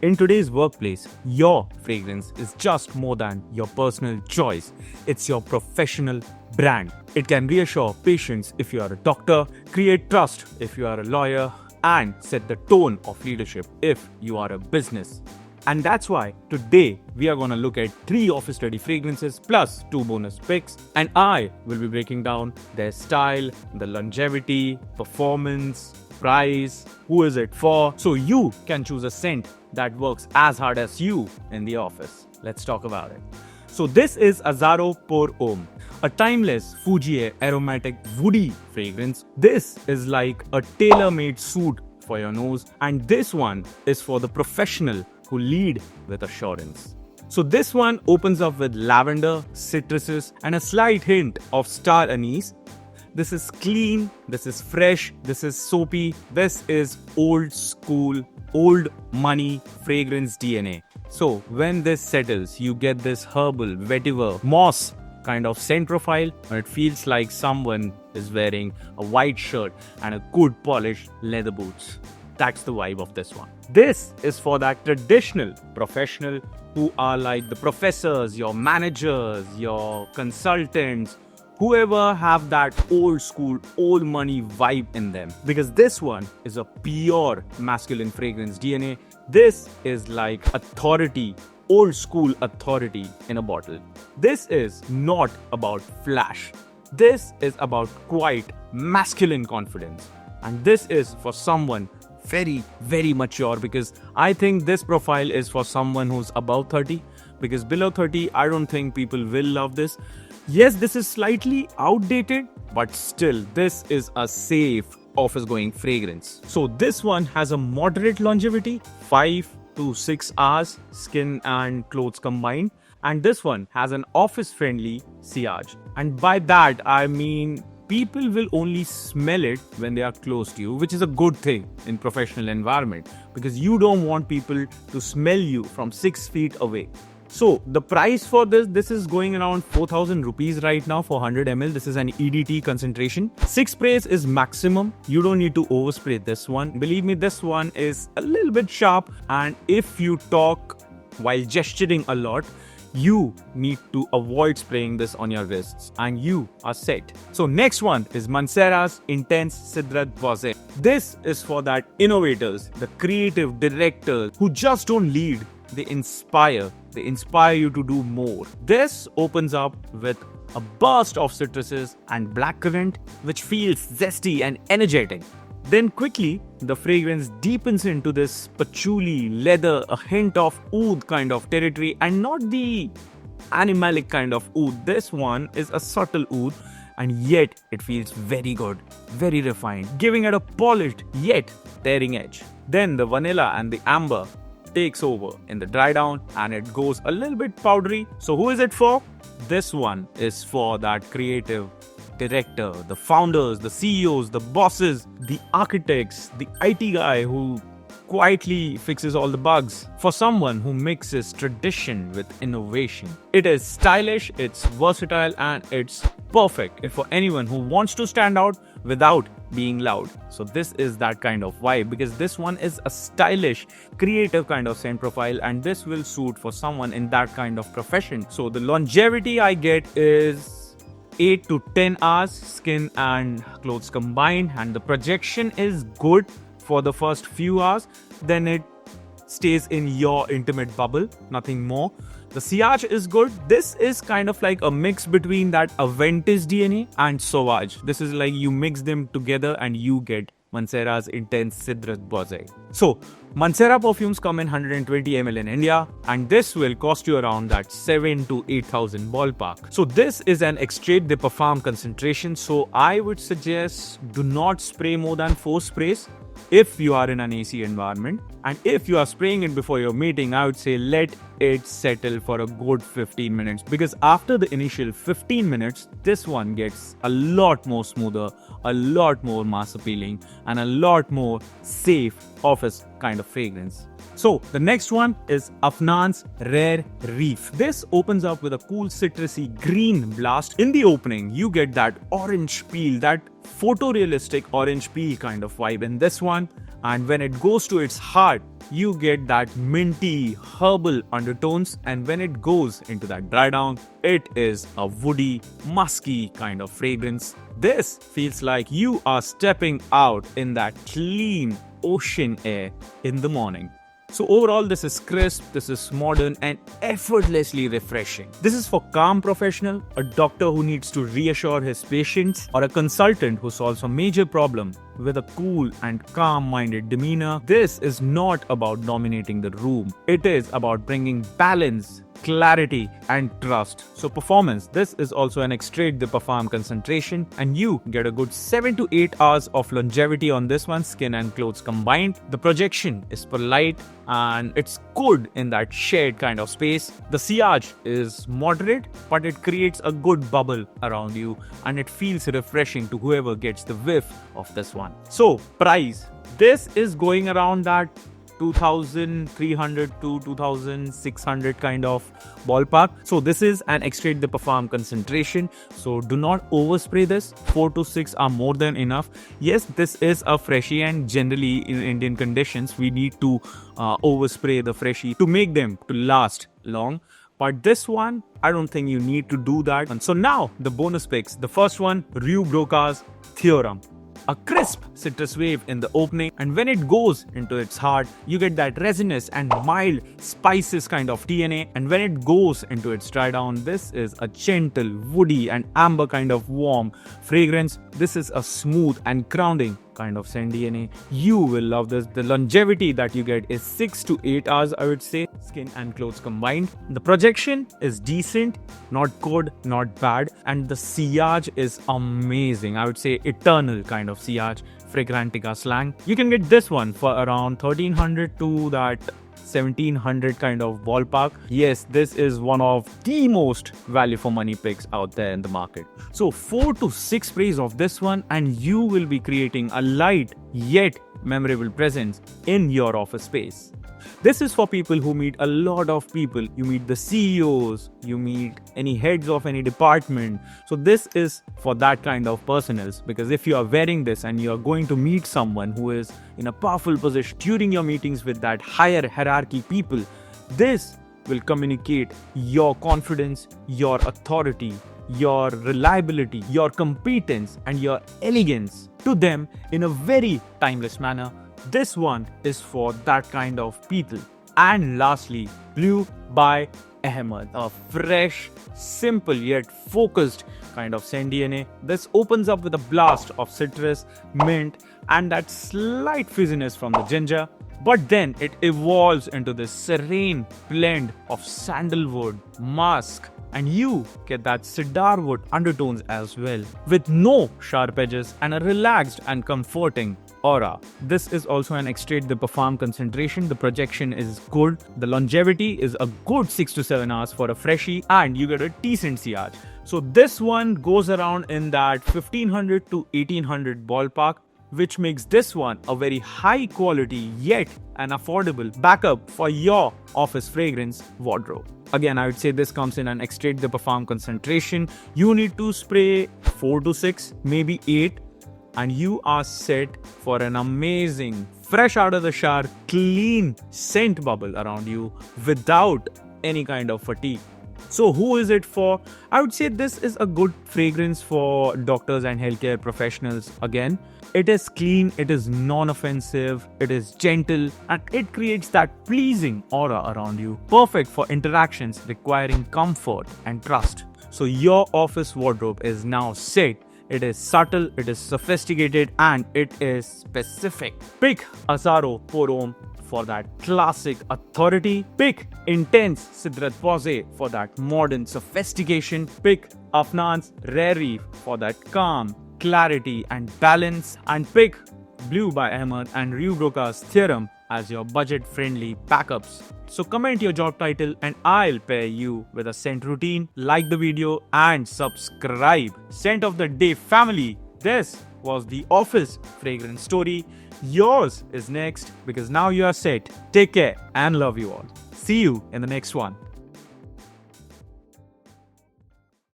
In today's workplace, your fragrance is just more than your personal choice. It's your professional brand. It can reassure patients if you are a doctor, create trust if you are a lawyer, and set the tone of leadership if you are a business. And that's why today we are going to look at 3 office ready fragrances plus 2 bonus picks, and I will be breaking down their style, the longevity, performance, price, who is it for, so you can choose a scent that works as hard as you in the office. Let's talk about it. So this is Azzaro pour Homme, a timeless Fuji aromatic woody fragrance. This is like a tailor-made suit for your nose, and this one is for the professional who lead with assurance. So this one opens up with lavender, citruses, and a slight hint of star anise. This is clean, this is fresh, this is soapy, this is old school, old money fragrance DNA. So when this settles, you get this herbal, vetiver, moss kind of scent profile, and it feels like someone is wearing a white shirt and a good polished leather boots. That's the vibe of this one. This is for that traditional professional who are like the professors, your managers, your consultants, whoever have that old school, old money vibe in them. Because this one is a pure masculine fragrance DNA. This is like authority, old school authority in a bottle. This is not about flash. This is about quiet, masculine confidence. And this is for someone very, very mature, because I think this profile is for someone who's above 30, because below 30, I don't think people will love this. Yes, this is slightly outdated, but still, this is a safe office going fragrance. So this one has a moderate longevity, 5 to 6 hours, skin and clothes combined. And this one has an office friendly sillage. And by that, I mean people will only smell it when they are close to you, which is a good thing in professional environment, because you don't want people to smell you from 6 feet away. So the price for this is going around 4,000 rupees right now for 100 ml. This is an EDT concentration. 6 sprays is maximum. You don't need to overspray this one. Believe me, this one is a little bit sharp, and if you talk while gesturing a lot, you need to avoid spraying this on your wrists and you are set. So next one is Mancera's Intense Cedrat Boise. This is for that innovators, the creative directors who just don't lead, they inspire. They inspire you to do more. This opens up with a burst of citruses and blackcurrant, which feels zesty and energetic. Then quickly, the fragrance deepens into this patchouli, leather, a hint of oud kind of territory, and not the animalic kind of oud. This one is a subtle oud, and yet it feels very good, very refined, giving it a polished yet tearing edge. Then the vanilla and the amber takes over in the dry down, and it goes a little bit powdery. So who is it for? This one is for that creative director, the founders, the CEOs, the bosses, the architects, the IT guy who quietly fixes all the bugs. For someone who mixes tradition with innovation. It is stylish, it's versatile, and it's perfect for anyone who wants to stand out without being loud. So this is that kind of vibe, because this one is a stylish, creative kind of scent profile, and this will suit for someone in that kind of profession. So the longevity I get is 8 to 10 hours, skin and clothes combined, and the projection is good for the first few hours. Then it stays in your intimate bubble, nothing more. The sillage is good. This is kind of like a mix between that Aventis DNA and Sauvage. This is like you mix them together and you get Mancera's Intense Cedrat Boise. So Mancera perfumes come in 120 ml in India, and this will cost you around that 7 to 8,000 ballpark. So this is an extrait de parfum concentration. So I would suggest do not spray more than 4 sprays if you are in an AC environment. And if you are spraying it before your meeting, I would say let it settle for a good 15 minutes, because after the initial 15 minutes, this one gets a lot more smoother, a lot more mass appealing, and a lot more safe office kind of fragrance. So the next one is Afnan's Rare Reef. This opens up with a cool citrusy green blast. In the opening, you get that orange peel, that photorealistic orange peel kind of vibe in this one. And when it goes to its heart, you get that minty, herbal undertones. And when it goes into that dry down, it is a woody, musky kind of fragrance. This feels like you are stepping out in that clean ocean air in the morning. So overall, this is crisp, this is modern and effortlessly refreshing. This is for calm professional, a doctor who needs to reassure his patients, or a consultant who solves a major problem with a cool and calm-minded demeanor. This is not about dominating the room. It is about bringing balance, clarity and trust. So performance, this is also an extrait de parfum concentration, and you get a good 7 to 8 hours of longevity on this one, skin and clothes combined. The projection is polite and it's good in that shared kind of space. The sillage is moderate, but it creates a good bubble around you and it feels refreshing to whoever gets the whiff of this one. So price, this is going around that 2,300 to 2,600 kind of ballpark. So this is an extrait de parfum concentration. So do not overspray this. 4 to 6 are more than enough. Yes, this is a freshie, and generally in Indian conditions, we need to overspray the freshie to make them to last long. But this one, I don't think you need to do that. And so now the bonus picks. The first one, Reef Broca's Theorem. A crisp citrus wave in the opening, and when it goes into its heart, you get that resinous and mild spices kind of DNA. And when it goes into its dry down, this is a gentle, woody and amber kind of warm fragrance. This is a smooth and grounding kind of scent DNA. You will love this. The longevity that you get is 6 to 8 hours, I would say, skin and clothes combined. The projection is decent, not good, not bad, and the sillage is amazing. I would say eternal kind of sillage, Fragrantica slang. You can get this one for around 1,300 to that 1,700 kind of ballpark. Yes, this is one of the most value for money picks out there in the market. So 4 to 6 sprays of this one and you will be creating a light yet memorable presence in your office space. This is for people who meet a lot of people. You meet the CEOs, you meet any heads of any department. So this is for that kind of personals, because if you are wearing this and you are going to meet someone who is in a powerful position during your meetings with that higher hierarchy people, this will communicate your confidence, your authority, your reliability, your competence and your elegance to them in a very timeless manner. This one is for that kind of people. And lastly, Blue by Ahmed, a fresh, simple yet focused kind of scent DNA. This opens up with a blast of citrus, mint and that slight fizziness from the ginger. But then it evolves into this serene blend of sandalwood, musk, and you get that cedarwood undertones as well, with no sharp edges and a relaxed and comforting aura. This is also an extrait de parfum concentration. The projection is good. The longevity is a good 6 to 7 hours for a freshie, and you get a decent sillage. So this one goes around in that 1,500 to 1,800 ballpark, which makes this one a very high quality yet an affordable backup for your office fragrance wardrobe. Again, I would say this comes in an extrait de parfum concentration. You need to spray 4 to 6, maybe 8, and you are set for an amazing, fresh out of the shower, clean scent bubble around you without any kind of fatigue. So who is it for? I would say this is a good fragrance for doctors and healthcare professionals. Again, it is clean, it is non-offensive, it is gentle, and it creates that pleasing aura around you. Perfect for interactions requiring comfort and trust. So your office wardrobe is now set. It is subtle, it is sophisticated, and it is specific. Pick Azzaro pour Homme for that classic authority. Pick intense Cedrat Boise for that modern sophistication. Pick Afnan's Reef for that calm, clarity and balance. And pick Blue by Ahmed and Reef Broca's Theorem as your budget-friendly backups. So comment your job title and I'll pair you with a scent routine. Like the video and subscribe. Scent of the day family. This was the office fragrance story. Yours is next, because now you are set. Take care and love you all. See you in the next one.